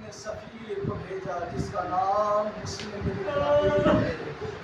اپنے سفیر کو بھیجا جس کا نام مسلم ابن عقیل ہے۔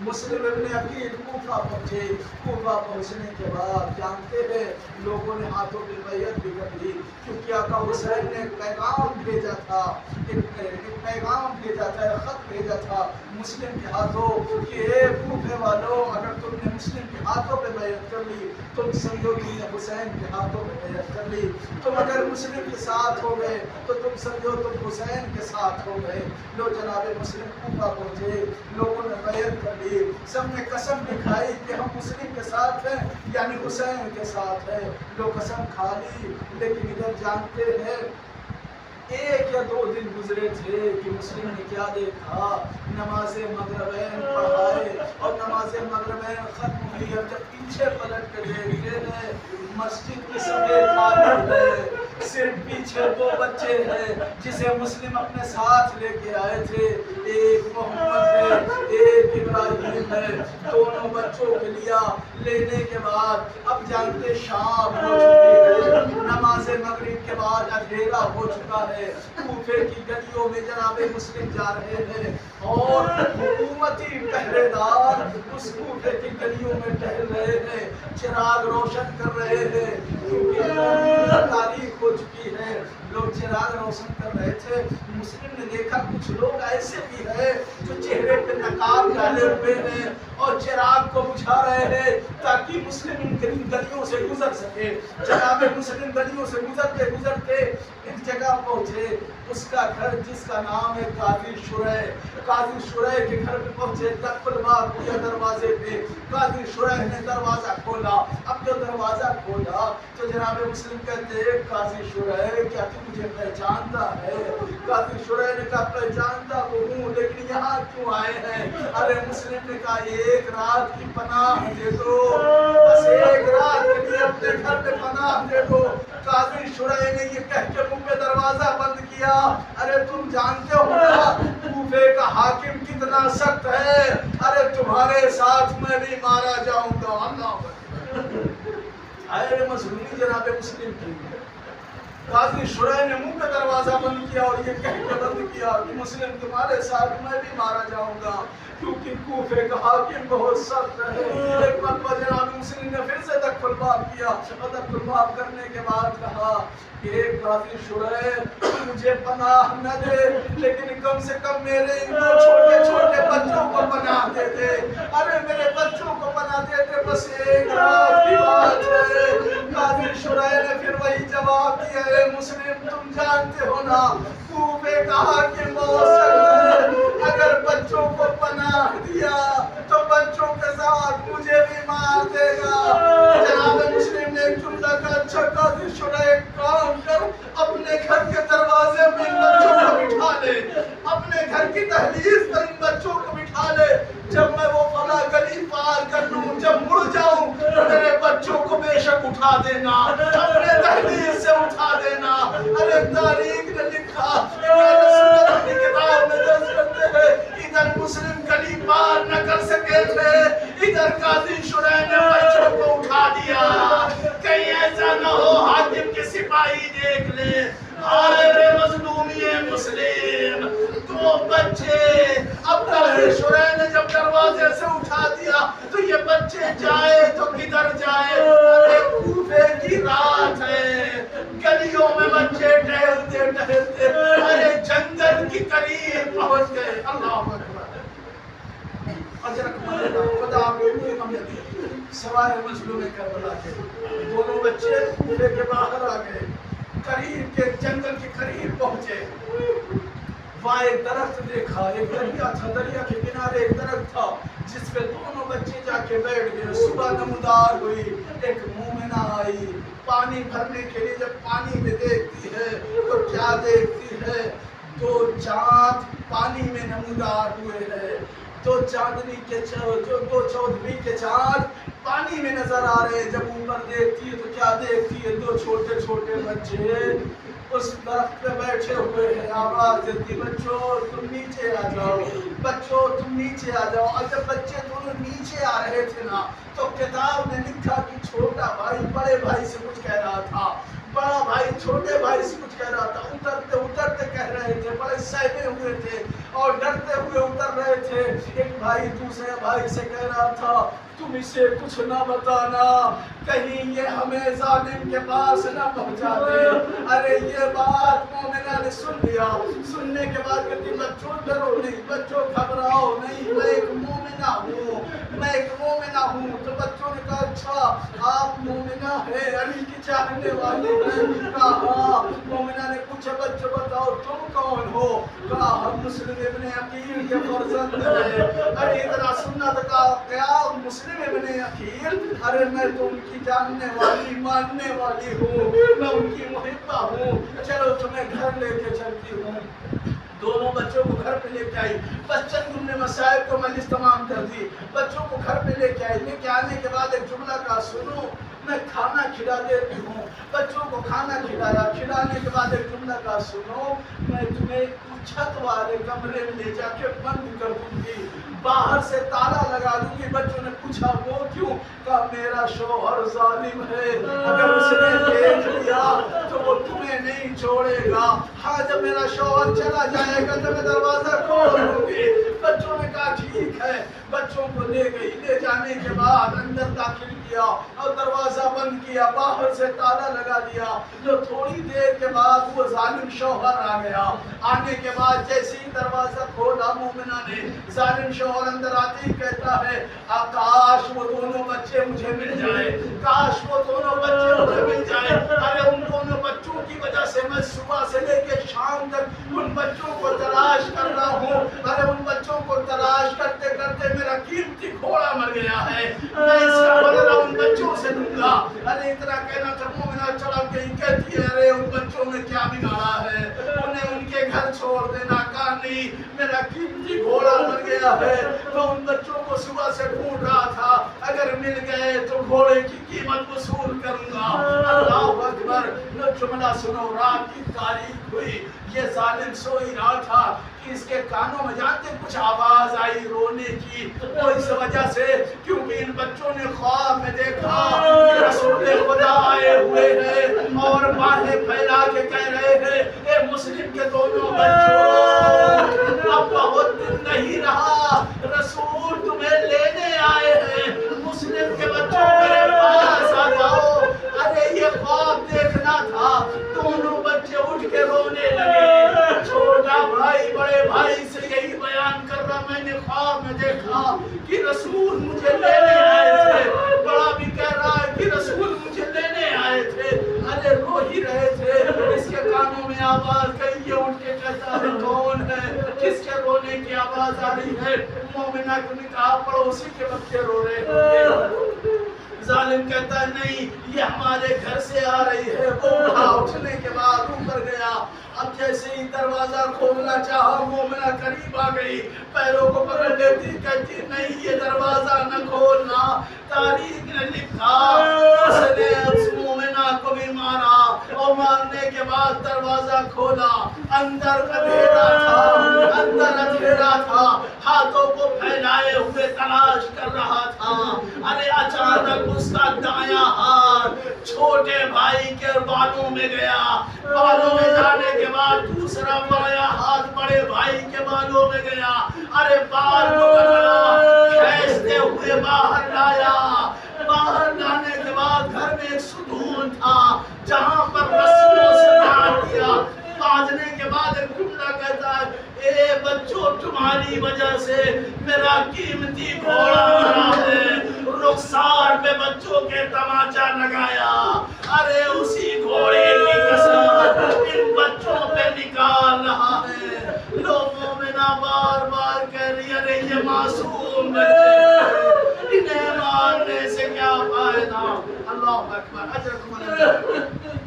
مسلم ابن عقیل کوفہ پہنچے۔ کوفہ پہنچنے کے بعد جانتے ہیں لوگوں نے ہاتھوں پہ بیعت بھی کر لی، کیونکہ آقا حسین نے ایک پیغام بھیجا تھا، ایک پیغام بھیجا تھا، ایک خط بھیجا تھا مسلم کے ہاتھوں کہ اے کوفے والوں، اگر تم نے مسلم کے ہاتھوں پہ بیعت کر لی تم سمجھو تم نے حسین کے ہاتھوں پہ بیعت کر لی، تم اگر مسلم کے ساتھ ہو گئے تو تم سمجھو تم حسین کے ساتھ ہو گئے۔ لو جناب مسلم کوفہ پہنچے، لوگوں نے بیعت کر لی، سب نے قسم دکھائی کہ ہم مسلم کے ساتھ ہیں یعنی حسین کے ساتھ ہیں۔ لو قسم کھا لی، لیکن ادھر جانتے ہیں ایک یا دو دن گزرے تھے کہ مسلم نے کیا دیکھا، نماز مغربین پڑھائے اور نماز مغربین ختم ہوئی، اب جب پیچھے پلٹ کے دیکھتے ہیں مسجد کی سفید خالی ہے، صرف پیچھے دو بچے ہیں جسے مسلم اپنے ساتھ لے کے آئے تھے، ایک محمد ہے ایک ابراہیم ہے۔ دونوں بچوں کے لیا لینے کے بعد اب جانتے شام ہو چکی ہے، نماز مغرب کے بعد اندھیرا ہو چکا ہے، کوفے کی گلیوں میں جناب مسلم جا رہے ہیں اور حکومتی پہرے دار اس کوفے کی گلیوں میں ٹہل رہے ہیں، چراغ روشن کر رہے ہیں، کیونکہ تاریخ ہو چکی ہے۔ لوگ چراغ روشن کر رہے تھے، مسلم نے دیکھا کچھ لوگ ایسے بھی ہیں جو چہرے پہ نقاب ڈالے ہوئے ہیں اور چراغ کو بجھا رہے ہیں تاکہ مسلم ان گلیوں سے گزر سکے۔ جناب مسلم گلیوں سے گزرتے گزرتے ایک جگہ پہنچے، اس کا گھر جس کا نام ہے قاضی شریح۔ قاضی شریح کے گھر پہ پہنچے، دخل باب کیا دروازے پہ، قاضی شریح نے دروازہ کھولا۔ اب جو دروازہ کھولا تو جناب مسلم کہتے ہیں قاضی شریح کیا تو مجھے پہچانتا ہے؟ قاضی شریح نے کہا پہچانتا تو ہوں، لیکن یہاں کیوں آئے ہیں؟ ارے مسلم نے کہا ایک رات کی پناہ دے دو، بس ایک رات کے لیے اپنے گھر پہ پناہ دے دو۔ قاضی شریح نے یہ کہہ کے منہ پہ دروازہ بند کیا، ارے تم جانتے ہو نا کوفے کا حاکم کتنا سخت ہے، ارے تمہارے ساتھ میں بھی مارا جاؤں گا۔ اللہ اے مظلومی جناب مسلم کی، قاضی شریح نے منہ پہ دروازہ بند کیا اور یہ کہہ کے بند کیا کہ مسلم تمہارے ساتھ میں بھی مارا جاؤں گا، کیونکہ کوفے کا حاکم بہت سخت ہے۔ ایک مرتبہ جناب مسلم نے پھر سے دخل باب کیا اور دخل باب کرنے کے بعد کہا کہ قاضی شریح مجھے پناہ نہ دے لیکن کم سے کم میرے ان دو چھوٹے چھوٹے بچوں کو پناہ دے دے، ارے میرے بچوں کو پناہ دے دے، بس ایک رات کی بات ہے۔ قاضی شریح نے پھر وہی جواب دیا، اے مسلم تم جانتے ہو نا کوفے کا حاکم بہت سخت ہے، اگر بچوں کو پناہ دیا تو بچوں کے ساتھ مجھے بھی مار دے گا۔ جناب مسلم نے ایک جملہ کا اچھا قاضی شریح کام کر اپنے گھر کے دروازے میں ان بچوں کو بٹھا لے، اپنے گھر کی دہلیز پر ان بچوں کو بٹھا لے، جب میں وہ فلاں گلی پار کر لوں جب مڑ جاؤں تو میرے بچوں کو بے شک اٹھا دینا، اپنے دہلیز سے اٹھا دینا۔ ارے تاریخ نے لکھا، سنت کی کتاب میں درج کرتے ہیں ادھر مسلم گلی پار نہ کر سکے تھے، ادھر قاضی شریح نے بچوں کو اٹھا دیا، کہیں ایسا نہ ہو حاکم کے سپاہی دیکھ لے۔ آئے مظلومی مسلم دو بچے، اب قاضی شریح نے جب دروازے سے اٹھا دیا تو یہ بچے جائے تو کدھر جائے؟ ارے کوفے کی رات ہے، گلیوں میں بچے ٹہلتے ٹہلتے ارے جنگل کی قریب پہنچ گئے۔ اللہ اکبر، خدا سوائے مظلوم کربلا کے دونوں بچے کوفے کے باہر آ گئے، قریب کے جنگل کے قریب پہنچے، وہاں ایک درخت دیکھا، ایک دریا تھا، دریا کے کنارے ایک درخت تھا جس پہ دونوں بچے جا کے بیٹھ گئے۔ صبح نمودار ہوئی، ایک مومنہ آئی پانی بھرنے کے لیے، جب پانی میں دیکھتی ہے تو کیا دیکھتی ہے؟ دو چاند پانی میں نمودار ہوئے ہیں، دو چاندنی کے دو چودھویں کے چاند پانی میں نظر آ رہے ہیں۔ جب اوپر دیکھتی ہے تو کیا دیکھتی ہے؟ دو چھوٹے چھوٹے بچے اس درخت پہ بیٹھے ہوئے ہیں، آواز دیتی بچوں تم نیچے آ جاؤ، بچوں تم نیچے آ جاؤ۔ اور جب بچے دونوں نیچے آ رہے تھے نا تو کتاب نے لکھا کہ چھوٹا بھائی بڑے بھائی سے کچھ کہہ رہا تھا، بڑا بھائی چھوٹے بھائی سے کچھ کہہ رہا تھا، اترتے اترتے کہہ رہے تھے، بڑے ہوئے تھے اور ڈرتے ہوئے اتر رہے تھے. ایک بھائی دوسرے بھائی سے کہہ رہا تھا تم اسے کچھ نہ بتانا, کہیں یہ ہمیں ظالم کے پاس نہ پہنچا دے. ارے یہ بات مومنہ نے سن لیا. سننے کے بعد کہتی بچوں ڈرو نہیں, بچوں گھبراؤ نہیں, میں ایک مومنہ ہوں, میں ایک مومنہ ہوں. تو بچوں نے کہا اچھا آپ مومنہ ہے, علی کی چاہنے والی ہیں؟ کہا ہاں. مومنہ نے پوچھا بچوں بتاؤ تم کون ہو؟ کہا ہم مسلم ابن عقیل کے فرزند ہیں. ارے ذرا سننا تو کہا کیا مسلم ابن عقیل؟ ارے میں تو ان کی جاننے والی ماننے والی ہوں, میں ان کی محبہ ہوں. چلو تمہیں گھر لے کے چلتی ہوں. دونوں بچوں کو گھر پہ لے کے آئی. بچن تم نے مسائل کو مجلس تمام کر دی. بچوں کو گھر پہ لے کے آئی. لے کے آنے کے بعد ایک جملہ کہا سنو میں کھانا کھلا دیتی ہوں. بچوں کو کھانا کھلایا. کھلانے کے بعد ایک جملہ کہا سنو میں تمہیں چھت والے کمرے میں لے جا کے بند کر دوں گی, باہر سے تالا لگا دوں گی. بچوں نے پوچھا وہ کیوں؟ کہا میرا شوہر ظالم ہے, اگر اس نے دیکھ لیا تو وہ تمہیں نہیں چھوڑے گا. ہاں جب میرا شوہر چلا جائے گا تو میں دروازہ کھول دوں گی. بچوں نے کہا ٹھیک ہے. بچوں کو لے گئی. لے جانے کے بعد اندر داخل کیا اور دروازہ بند کیا, باہر سے تالا لگا دیا. جو تھوڑی دیر کے بعد وہ ظالم شوہر آ گیا. آنے کے بعد جیسے ہی دروازہ کھولا مومنہ نے, ظالم شوہر اندر آتے ہی کہتا ہے کاش وہ دونوں بچے مجھے مل جائے, کاش وہ دونوں بچے مجھے مل جائے. ارے ان دونوں بچوں کی وجہ سے میں صبح سے لے کے شام تک ان بچوں کو تلاش کر رہا ہوں. ارے ان بچوں کو تلاش کرتے کرتے میرا قیمتی گھوڑا مر گیا ہے, میں اس کا بدلہ ان بچوں سے دوں گا. ارے اتنا کہنا تھا مومنہ چڑھ گئی. کہتی ہے ارے ان بچوں نے کیا بگاڑا ہے, انہیں ان کے گھر چھوڑ دینا. کہا نہیں میرا قیمتی گھوڑا مر گیا ہے, میں ان بچوں کو صبح سے ڈھونڈ رہا تھا, اگر مل گئے تو گھوڑے کی قیمت وصول کروں گا. اللہ اکبر. جملہ سنو, رات کی تاریخ ہوئی. یہ ظالم سو ہی رہا تھا کہ اس کے کانوں میں جانتے کچھ آواز آئی رونے کی. وہ اس وجہ سے کیونکہ ان بچوں نے خواب میں دیکھا کہ رسول خدا آئے ہوئے ہیں اور باہیں پھیلا کے کہہ رہے ہیں اے مسلم کے دونوں بچوں اب بہت دن نہیں رہا, رسول تمہیں لینے آئے ہیں, مسلم کے بچوں میرے پاس آ جاؤ. ارے یہ خواب دیکھنا تھا. دونوں بچے اٹھ کے رونے لگے. چھوٹا بھائی بڑے بھائی سے یہی بیان کر رہا میں نے خواب میں دیکھا کہ رسول مجھے لینے آئے تھے. بڑا بھی کہہ رہا ہے کہ رسول مجھے لینے آئے تھے. ارے رو ہی رہے تھے. اس کے کانوں میں آواز گئی. یہ اٹھ کے کہتا ہے کون ہے, کس کے رونے کی آواز آ رہی ہے؟ مومنہ نے کہا پڑوسی کے بچے رو رہے ہیں. ظالم کہتا ہے نہیں یہ ہمارے گھر سے آ رہی ہے. وہ اٹھنے کے بعد اوپر گیا. اب جیسے ہی دروازہ کھولنا چاہا مومنہ قریب آ گئی, پیروں کو پکڑ لیتی, کہتی نہیں یہ دروازہ نہ کھولنا. تاریخ نے لکھا اس نے اس مومنہ کو بھی مارا اور مارنے کے بعد دروازہ کھولا. اندر اندھیرا تھا, اندر اندھیرا تھا. ہاتھوں کو پھیلائے ہوئے تلاش کر رہا تھا. ارے اچانک اس کا دایاں ہاتھ چھوٹے بھائی کے بالوں میں گیا. بالوں میں جانے کے بعد دوسرا بایاں ہاتھ بڑے بھائی کے بالوں میں گیا. ارے بال کو پکڑا, کھینچتے ہوئے باہر لایا. باہر لانے کے بعد گھر میں ایک ستون تھا جہاں پر رسیوں سے باندھ دیا. باندھنے کے بعد ایک جملہ کہتا ہے اے بچوں تمہاری وجہ سے میرا قیمتی گھوڑا مرا ہے. رخسار پہ بچوں کے تماچا لگایا. ارے اسی گھوڑے کی قسم ان بچوں پہ نکال رہا ہے. لوگوں میں نہ بار بار کہہ رہی ارے یہ معصوم بچے, انہیں مارنے سے کیا فائدہ. اللہ اکبر. اجرکم اللہ.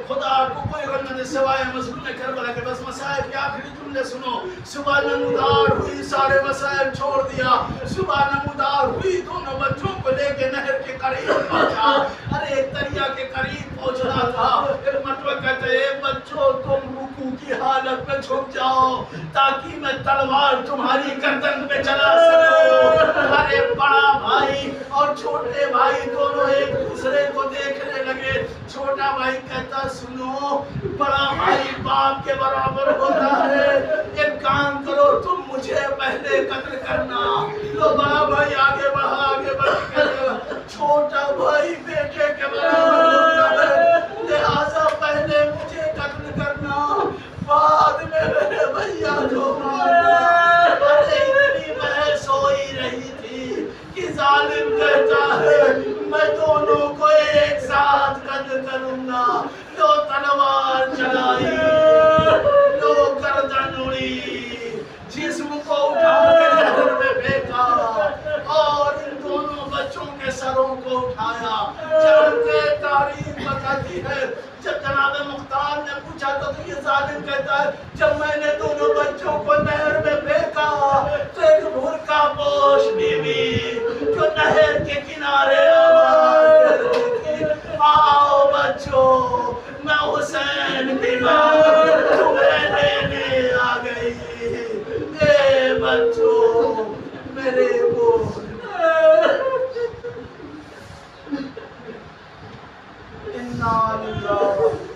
خدا کو کوئی غم نہیں سوائے مظلوم کربلا کے. بس مسائل کے آخری جملے سنو. صبح نمودار ہوئی, سارے مسائل چھوڑ دیا. صبح نمودار ہوئی, دونوں بچوں کو لے کے نہر کے قریب پہنچا. ارے ایک دریا کے قریب پہنچنا تھا. ایک مرتبہ کہتے ہیں بچوں تم رکوع کی حالت میں چھپ جاؤ تاکہ میں تلوار تمہاری گردن پہ چلا سکوں. ارے بڑا بھائی اور چھوٹے بھائی دونوں ایک دوسرے کو دیکھنے لگے. چھوٹا بھائی کہتا سنو بڑا بھائی باپ کے برابر ہوتا ہے, ایک ایک کام کرو تم مجھے پہلے قتل کرنا. تو بڑا بھائی آگے بڑھ کے چھوٹا بھائی بیٹے کے برابر ہوتا ہے, لہٰذا پہلے مجھے قتل کرنا, بعد میں میرے بھیا کو مارنا. ارے اتنی بحث ہو ہی رہی تھی کہ ظالم کہتا ہے میں دونوں کو ایک ساتھ قتل کروں گا. لو تلوار چلائی, لو گردن اڑی, جسم کو اٹھا کے نہر میں پھینکا اور ان دونوں بچوں کے سروں کو اٹھایا. جبکہ تاریخ بتاتی ہے جب جناب مختار نے پوچھا تو یہ ظالم کہتا ہے جب میں نے دونوں بچوں کو نہر میں پھینکا تو ایک بھرکا پوش بیوی جو نہر کے کنارے آواز دے رہی تھی, آؤ بچوں میں حسین کی ماں تمہیں لینے آ گئی. اے بچوں میرے بول. اِنَّا لِلَّهِ